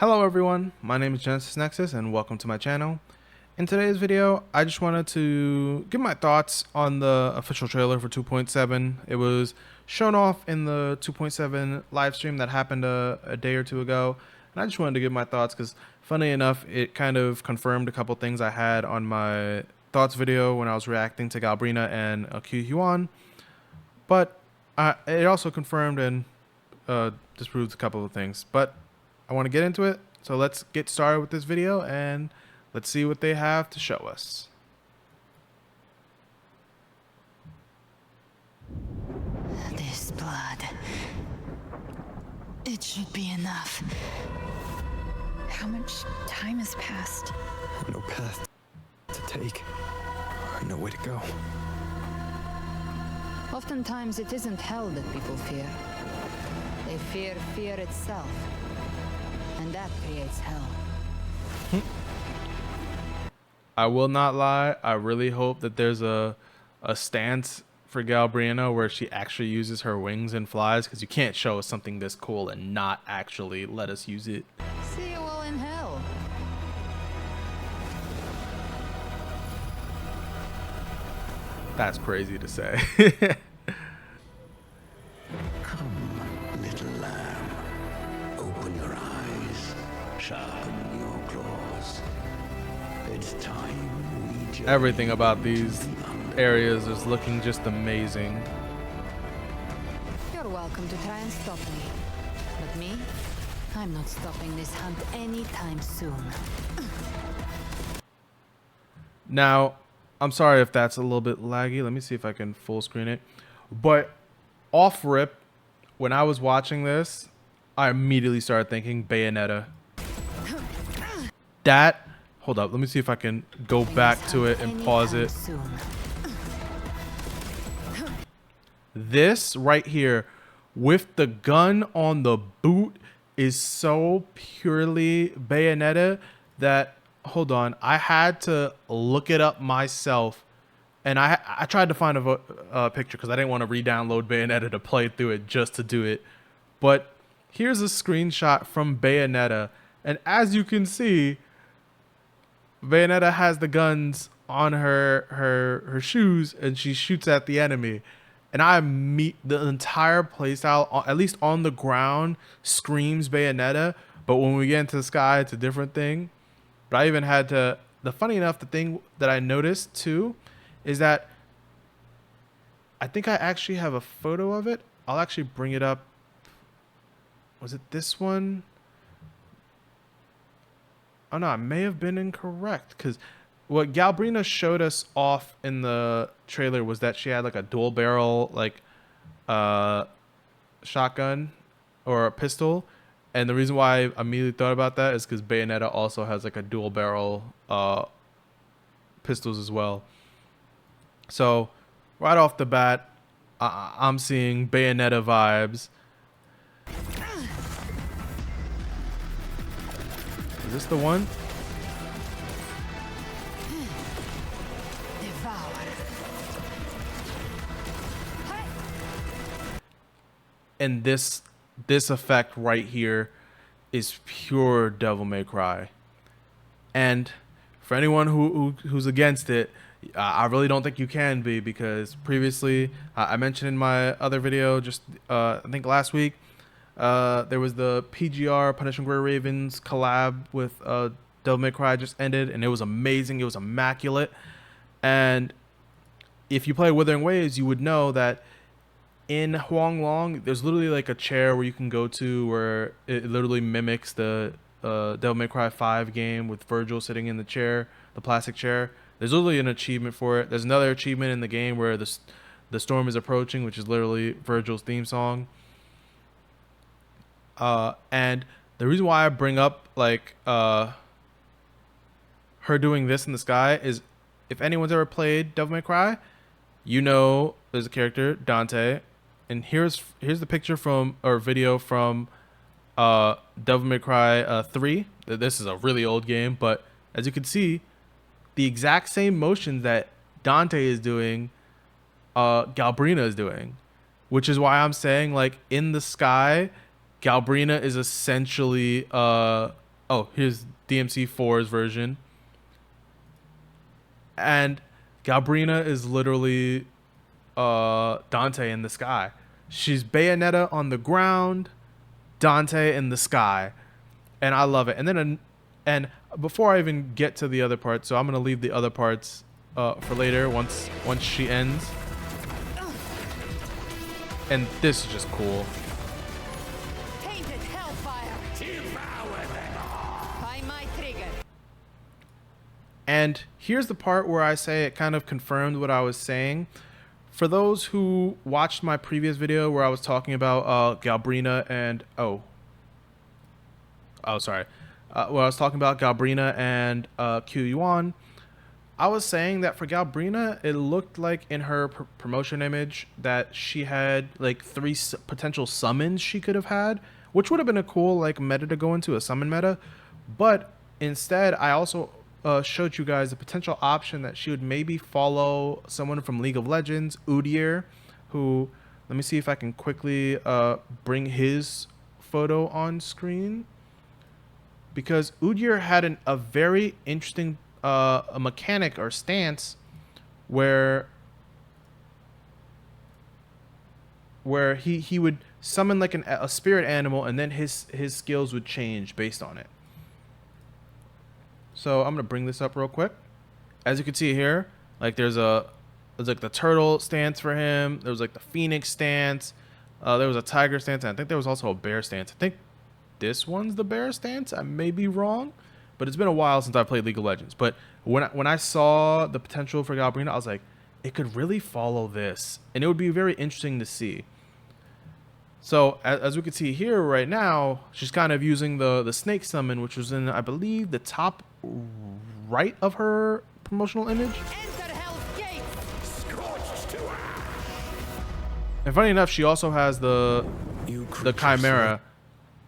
Hello everyone, my name is GenesisNexus and welcome to my channel. In today's video, I just wanted to give my thoughts on the official trailer for 2.7. It was shown off in the 2.7 live stream that happened a day or two ago, and I just wanted to give my thoughts because, funny enough, it kind of confirmed a couple things I had on my thoughts video when I was reacting to Galbrena and qiuyuan, but it also confirmed and disproved a couple of things. But I want to get into it, so let's get started with this video and let's see what they have to show us. This blood. It should be enough. How much time has passed? No path to take. No way to go. Oftentimes it isn't hell that people fear. They fear fear itself. And that creates hell. I will not lie, I really hope that there's a stance for Galbrena where she actually uses her wings and flies, because you can't show us something this cool and not actually let us use it. See you all in hell. That's crazy to say. Come, little lamb, open your eyes, sharpen your claws. It's time we journey Everything about these into the unknown. areas is looking just amazing. You're welcome to try and stop me. But me? I'm not stopping this hunt anytime soon. Now, I'm sorry if that's a little bit laggy. Let me see if I can full screen it. But off rip, when I was watching this, I immediately started thinking Bayonetta. That, hold up, let me see if I can go back to it and pause it. Soon. This right here with the gun on the boot is so purely Bayonetta that, hold on, I had to look it up myself, and I tried to find a picture because I didn't want to re-download Bayonetta to play through it just to do it. But here's a screenshot from Bayonetta, and as you can see, Bayonetta has the guns on her shoes, and she shoots at the enemy. And I meet the entire playstyle, at least on the ground, screams Bayonetta. But when we get into the sky, it's a different thing. But I even had to, the thing that I noticed too, is that I think I actually have a photo of it. I'll actually bring it up. Was it this one? Oh no, I may have been incorrect, because what Galbrena showed us off in the trailer was that she had like a dual barrel shotgun or a pistol, and the reason why I immediately thought about that is because Bayonetta also has like a dual barrel pistols as well. So right off the bat, I'm seeing Bayonetta vibes. Is this the one? And this effect right here is pure Devil May Cry. And for anyone who's against it, I really don't think you can be, because previously I mentioned in my other video just I think last week, there was the PGR Punishing Grey Ravens collab with Devil May Cry just ended, and it was amazing. It was immaculate. And if you play Wuthering Waves, you would know that in Huang Long, there's literally like a chair where you can go to where it literally mimics the Devil May Cry 5 game with Virgil sitting in the chair, the plastic chair. There's literally an achievement for it. There's another achievement in the game where the storm is approaching, which is literally Virgil's theme song. And the reason why I bring up like her doing this in the sky is, if anyone's ever played Devil May Cry, you know there's a character, Dante. And here's the picture from, or video from Devil May Cry 3. This is a really old game, but as you can see, the exact same motions that Dante is doing, Galbrena is doing, which is why I'm saying, like, in the sky, Galbrena is essentially Oh, here's DMC4's version. And Galbrena is literally Dante in the sky. She's Bayonetta on the ground, Dante in the sky, and I love it. And then and before I even get to the other parts, so I'm gonna leave the other parts for later once she ends. And this is just cool. Tainted hellfire. By my trigger. And here's the part where I say it kind of confirmed what I was saying. For those who watched my previous video where I was talking about Galbrena and where I was talking about Galbrena and qiuyuan, I was saying that for Galbrena, it looked like in her promotion image that she had like 3 potential summons she could have had, which would have been a cool like meta to go into, a summon meta. But instead, I also showed you guys the potential option that she would maybe follow someone from League of Legends, Udyr, who, let me see if I can quickly bring his photo on screen, because Udyr had a very interesting a mechanic or stance where he would summon like a spirit animal, and then his skills would change based on it. So I'm gonna bring this up real quick. As you can see here, like there's like the turtle stance for him. There was like the phoenix stance. There was a tiger stance, and I think there was also a bear stance. I think this one's the bear stance. I may be wrong, but it's been a while since I played League of Legends. But when I saw the potential for Galbrena, I was like, it could really follow this, and it would be very interesting to see. So as we can see here right now, she's kind of using the snake summon, which was in, I believe, the top right of her promotional image. Enter Hell's Gate. And funny enough, she also has the Chimera.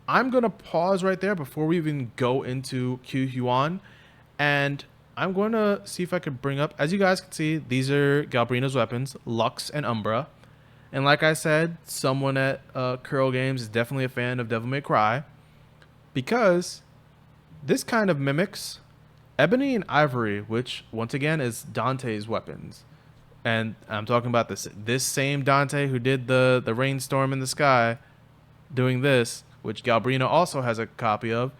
I'm gonna pause right there before we even go into qiuyuan, and I'm going to see if I could bring up, as you guys can see, these are Galbrena's weapons, Lux and Umbra. And like I said, someone at kurogames is definitely a fan of Devil May Cry, because this kind of mimics Ebony and Ivory, which once again is Dante's weapons. And I'm talking about this same Dante who did the rainstorm in the sky, doing this, which Galbrena also has a copy of.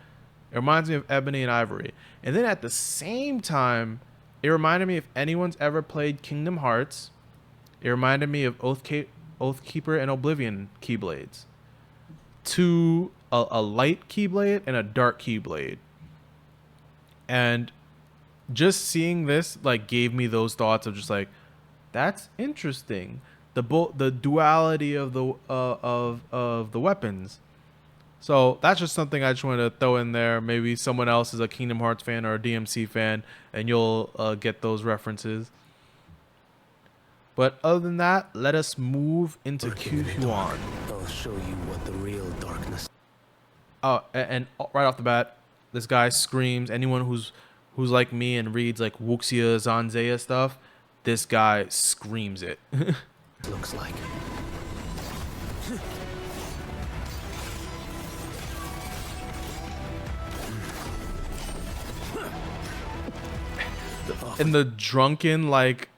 It reminds me of Ebony and Ivory. And then at the same time, it reminded me, if anyone's ever played Kingdom Hearts, it reminded me of Oathkeeper and Oblivion Keyblades. A light Keyblade and a dark Keyblade. And just seeing this like gave me those thoughts of just like, that's interesting. The duality of the weapons. So that's just something I just wanted to throw in there. Maybe someone else is a Kingdom Hearts fan or a DMC fan, and you'll get those references. But other than that, let us move into qiuyuan. I'll show you what the real darkness. Oh, and right off the bat, this guy screams. Anyone who's like me and reads like Wuxia Zanzea stuff, this guy screams it. Looks like. And the drunken like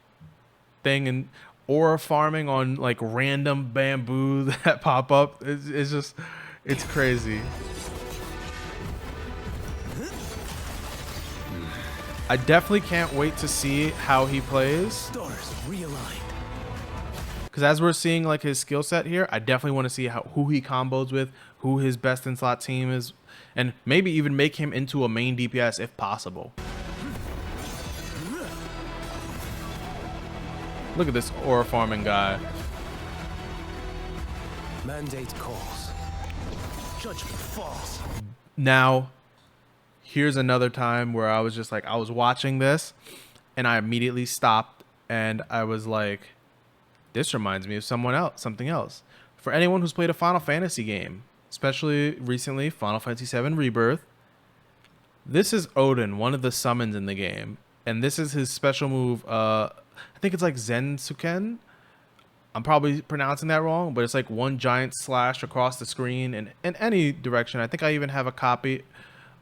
thing and aura farming on like random bamboo that pop up, it's just, it's crazy. I definitely can't wait to see how he plays. Stars realigned. Because as we're seeing like his skill set here, I definitely want to see who he combos with, who his best in slot team is, and maybe even make him into a main DPS if possible. Look at this aura farming guy. Mandate calls. Judgment falls. Now, here's another time where I was just like, I was watching this and I immediately stopped and I was like, this reminds me of something else. For anyone who's played a Final Fantasy game, especially recently, Final Fantasy VII Rebirth, this is Odin, one of the summons in the game. And this is his special move. I think it's like Zensuken. I'm probably pronouncing that wrong, but it's like one giant slash across the screen and in any direction. I think I even have a copy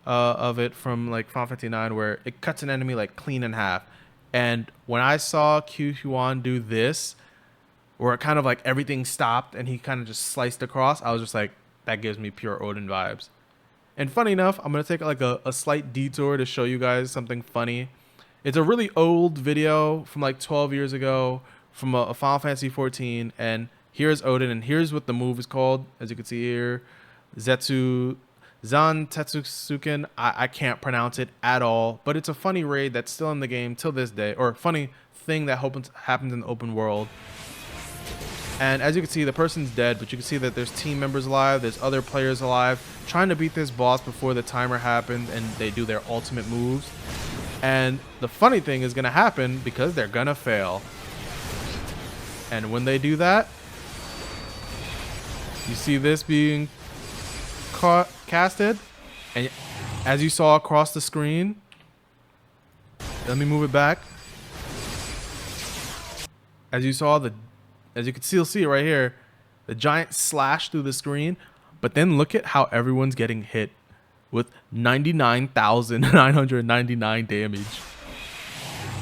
of it from like Final Fantasy 9 where it cuts an enemy like clean in half. And when I saw qiuyuan do this, where it kind of like everything stopped and he kind of just sliced across, I was just like, that gives me pure Odin vibes. And funny enough, I'm going to take like a slight detour to show you guys something funny. It's a really old video from like 12 years ago from a Final Fantasy 14. And here's Odin, and here's what the move is called. As you can see here, Zetsu Zan Tetsusuken. I can't pronounce it at all, but it's a funny raid that's still in the game till this day, or funny thing that happens in the open world. And as you can see, the person's dead, but you can see that there's team members alive, there's other players alive, trying to beat this boss before the timer happens, and they do their ultimate moves. And the funny thing is going to happen because they're going to fail. And when they do that, you see this being casted, and as you saw across the screen, let me move it back. As you can still see it right here, the giant slash through the screen, but then look at how everyone's getting hit with 99,999 damage.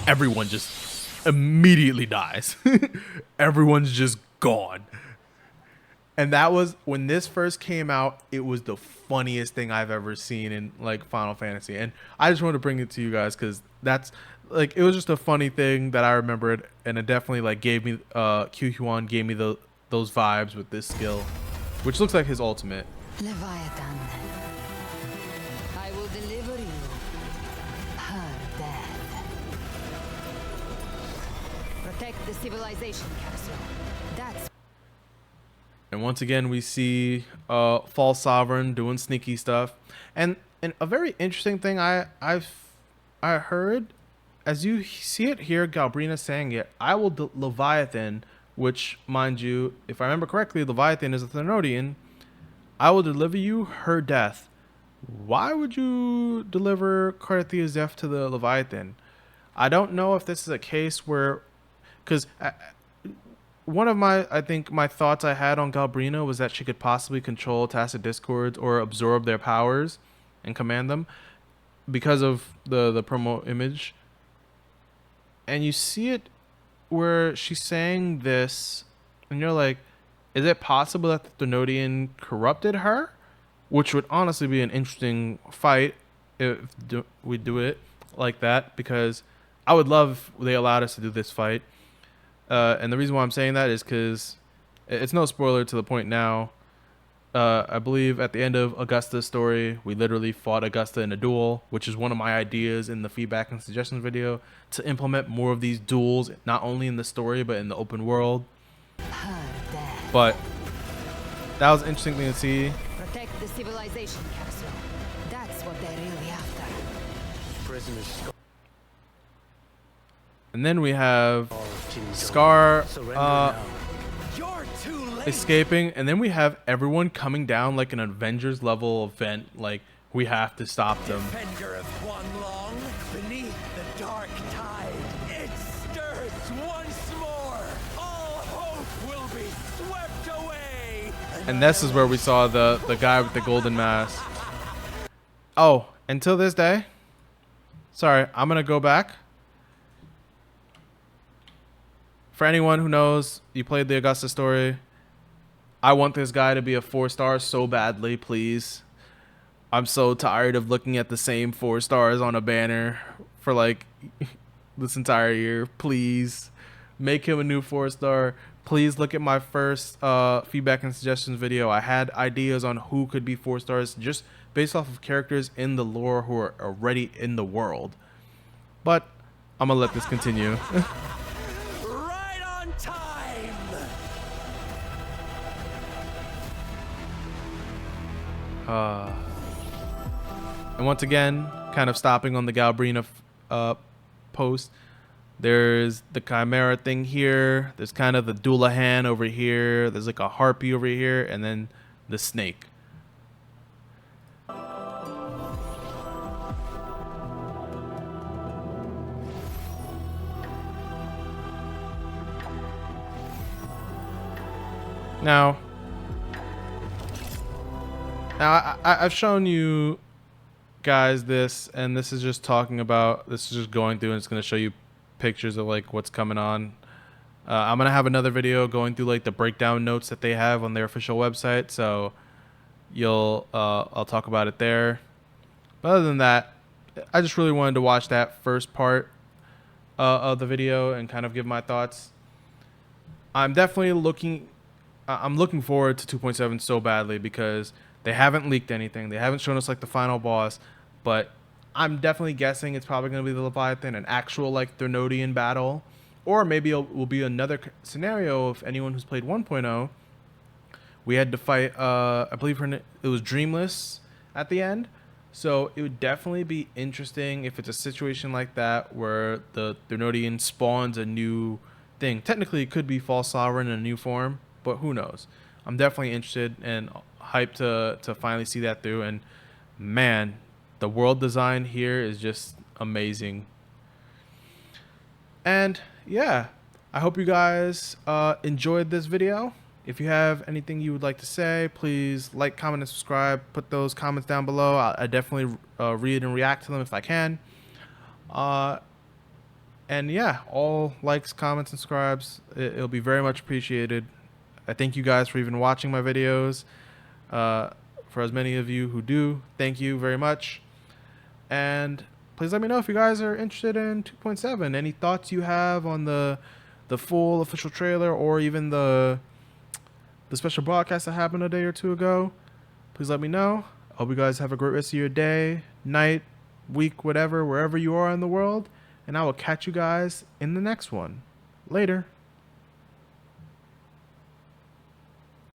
Everyone just immediately dies. Everyone's just gone. And that was when this first came out. It was the funniest thing I've ever seen in like Final Fantasy, and I just wanted to bring it to you guys because that's like, it was just a funny thing that I remembered, and it definitely like gave me qiuyuan gave me those vibes with this skill, which looks like his ultimate. Leviathan, I will deliver you her death. Protect the civilization capsule. That's. And once again, we see False Sovereign doing sneaky stuff. And a very interesting thing I heard, as you see it here, Galbrena saying it, I will Leviathan, which, mind you, if I remember correctly, Leviathan is a Thermodian. I will deliver you her death. Why would you deliver Carthia's death to the Leviathan? I don't know if this is a case where, because one of my thoughts I had on Galbrena was that she could possibly control tacit discords or absorb their powers and command them because of the promo image. And you see it where she's saying this, and you're like, is it possible that the Thermodian corrupted her? Which would honestly be an interesting fight if we do it like that, because I would love if they allowed us to do this fight. And the reason why I'm saying that is because it's no spoiler to the point now. I believe at the end of Augusta's story, we literally fought Augusta in a duel, which is one of my ideas in the feedback and suggestions video, to implement more of these duels, not only in the story, but in the open world. But that was an interesting thing to see. Protect the civilization capsule. That's what they're really after. Prisoners. And then we have Scar escaping, and then we have everyone coming down like an Avengers level event. Like, we have to stop them. Defender of Huanglong, beneath the dark tide, it stirs once more. All hope will be swept away. And this is where we saw the guy with the golden mask. Oh, until this day, sorry, I'm gonna go back. For anyone who knows, you played the Augusta story, I want this guy to be a 4-star so badly, please. I'm so tired of looking at the same 4 stars on a banner for like this entire year. Please make him a new 4-star. Please look at my first feedback and suggestions video. I had ideas on who could be 4 stars just based off of characters in the lore who are already in the world. But I'm gonna let this continue. Right on time. And once again, kind of stopping on the Galbrena post, there's the Chimera thing here. There's kind of the Doulahan over here. There's like a harpy over here, and then the snake. Now I've shown you guys this, and this is just talking about, this is just going through and it's going to show you pictures of like what's coming on. I'm going to have another video going through like the breakdown notes that they have on their official website, so I'll talk about it there. But other than that, I just really wanted to watch that first part of the video and kind of give my thoughts. I'm definitely I'm looking forward to 2.7 so badly because they haven't leaked anything. They haven't shown us like the final boss, but I'm definitely guessing it's probably going to be the Leviathan, an actual like Thermodian battle, or maybe it will be another scenario. If anyone who's played 1.0, we had to fight, I believe it was Dreamless at the end. So it would definitely be interesting if it's a situation like that where the Thermodian spawns a new thing. Technically, it could be False Sovereign in a new form, but who knows? I'm definitely interested and hyped to finally see that through. And man, the world design here is just amazing. And yeah, I hope you guys enjoyed this video. If you have anything you would like to say, please like, comment, and subscribe. Put those comments down below. I definitely read and react to them if I can. And yeah, all likes, comments, and subscribes, it'll be very much appreciated. I thank you guys for even watching my videos. For as many of you who do, thank you very much. And please let me know if you guys are interested in 2.7. Any thoughts you have on the full official trailer, or even the special broadcast that happened a day or two ago. Please let me know. I hope you guys have a great rest of your day, night, week, whatever, wherever you are in the world. And I will catch you guys in the next one. Later.